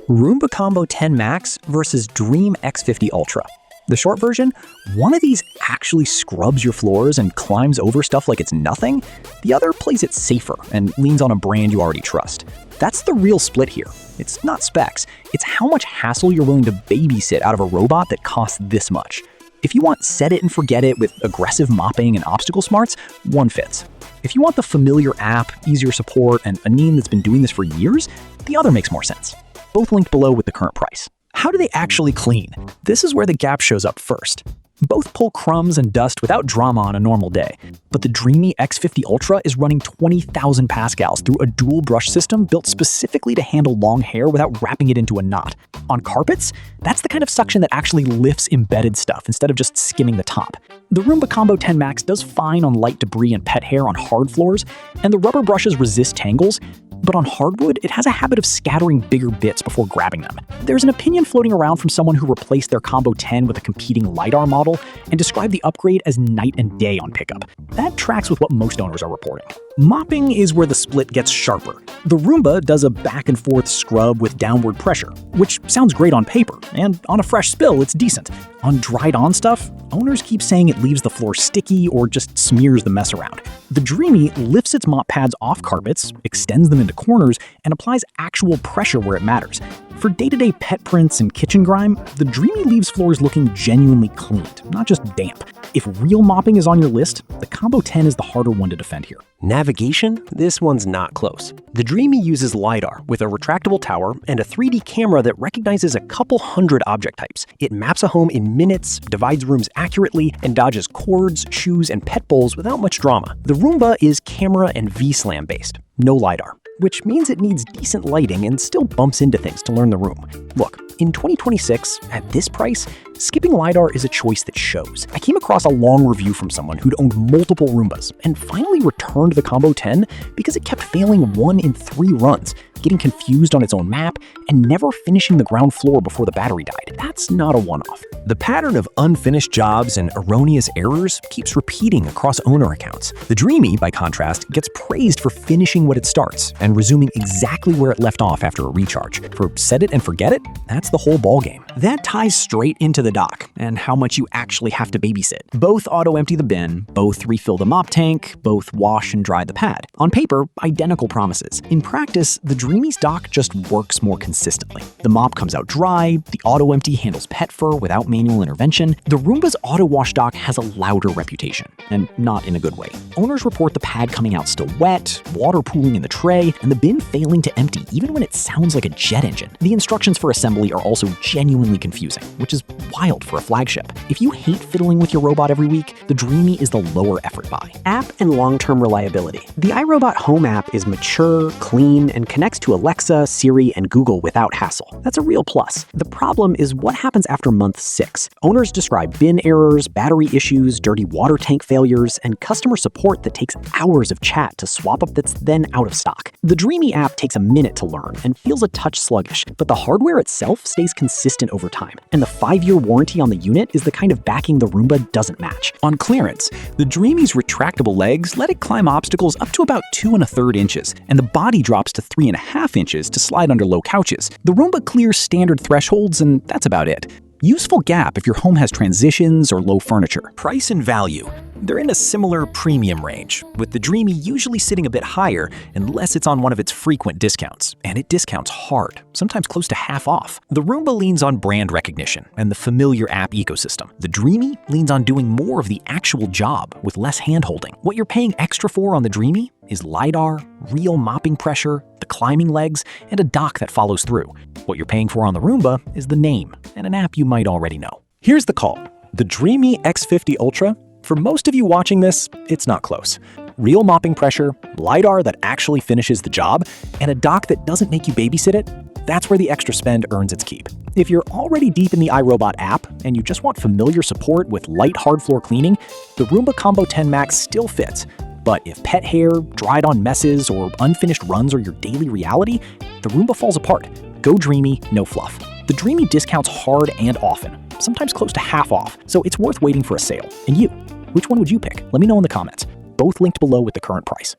Roomba Combo 10 Max versus Dreame X50 Ultra. The short version, one of these actually scrubs your floors and climbs over stuff like it's nothing. The other plays it safer and leans on a brand you already trust. That's the real split here. It's not specs, it's how much hassle you're willing to babysit out of a robot that costs this much. If you want set it and forget it with aggressive mopping and obstacle smarts, one fits. If you want the familiar app, easier support, and a Dreame that's been doing this for years, the other makes more sense. Both linked below with the current price. How do they actually clean? This is where the gap shows up first. Both pull crumbs and dust without drama on a normal day, but the Dreame X50 Ultra is running 20,000 pascals through a dual brush system built specifically to handle long hair without wrapping it into a knot. On carpets, that's the kind of suction that actually lifts embedded stuff instead of just skimming the top. The Roomba Combo 10 Max does fine on light debris and pet hair on hard floors, and the rubber brushes resist tangles, but on hardwood, it has a habit of scattering bigger bits before grabbing them. There's an opinion floating around from someone who replaced their Combo 10 with a competing LiDAR model and described the upgrade as night and day on pickup. That tracks with what most owners are reporting. Mopping is where the split gets sharper. The Roomba does a back and forth scrub with downward pressure, which sounds great on paper, and on a fresh spill, it's decent. On dried on stuff, owners keep saying it leaves the floor sticky or just smears the mess around. The Dreame lifts its mop pads off carpets, extends them into corners, and applies actual pressure where it matters. For day-to-day pet prints and kitchen grime, the Dreame leaves floors looking genuinely cleaned, not just damp. If real mopping is on your list, the Combo 10 is the harder one to defend here. Navigation? This one's not close. The Dreame uses LiDAR with a retractable tower and a 3D camera that recognizes a couple hundred object types. It maps a home in minutes, divides rooms accurately, and dodges cords, shoes, and pet bowls without much drama. The Roomba is camera and V-SLAM based, no LiDAR, which means it needs decent lighting and still bumps into things to learn the room. Look, in 2026, at this price, skipping LiDAR is a choice that shows. I came across a long review from someone who'd owned multiple Roombas and finally returned the Combo 10 because it kept failing 1 in 3 runs, getting confused on its own map, and never finishing the ground floor before the battery died. That's not a one-off. The pattern of unfinished jobs and erroneous errors keeps repeating across owner accounts. The Dreame, by contrast, gets praised for finishing what it starts and resuming exactly where it left off after a recharge. For set it and forget it, that's the whole ballgame. That ties straight into the dock and how much you actually have to babysit. Both auto-empty the bin, both refill the mop tank, both wash and dry the pad. On paper, identical promises. In practice, the Dreame's dock just works more consistently. The mop comes out dry, the auto-empty handles pet fur without manual intervention. The Roomba's auto-wash dock has a louder reputation, and not in a good way. Owners report the pad coming out still wet, water pooling in the tray, and the bin failing to empty even when it sounds like a jet engine. The instructions for assembly are also genuinely confusing, which is wild for a flagship. If you hate fiddling with your robot every week, the Dreame is the lower effort buy. App and long-term reliability. The iRobot Home app is mature, clean, and connects to Alexa, Siri, and Google without hassle. That's a real plus. The problem is what happens after month 6. Owners describe bin errors, battery issues, dirty water tank failures, and customer support that takes hours of chat to swap up that's then out of stock. The Dreame app takes a minute to learn and feels a touch sluggish, but the hardware itself stays consistent over time, and the 5-year warranty on the unit is the kind of backing the Roomba doesn't match. On clearance, the Dreame's retractable legs let it climb obstacles up to about 2 1/3 inches, and the body drops to 3.5 inches to slide under low couches. The Roomba clears standard thresholds, and that's about it. Useful gap if your home has transitions or low furniture. Price and value. They're in a similar premium range, with the Dreame usually sitting a bit higher unless it's on one of its frequent discounts. And it discounts hard, sometimes close to half off. The Roomba leans on brand recognition and the familiar app ecosystem. The Dreame leans on doing more of the actual job with less hand-holding. What you're paying extra for on the Dreame is LiDAR, real mopping pressure, the climbing legs, and a dock that follows through. What you're paying for on the Roomba is the name and an app you might already know. Here's the call. The Dreame X50 Ultra. For most of you watching this, it's not close. Real mopping pressure, LiDAR that actually finishes the job, and a dock that doesn't make you babysit it, that's where the extra spend earns its keep. If you're already deep in the iRobot app and you just want familiar support with light hard floor cleaning, the Roomba Combo 10 Max still fits. But if pet hair, dried on messes, or unfinished runs are your daily reality, the Roomba falls apart. Go Dreame, no fluff. The Dreame discounts hard and often, sometimes close to half off, so it's worth waiting for a sale. And you, which one would you pick? Let me know in the comments. Both linked below with the current price.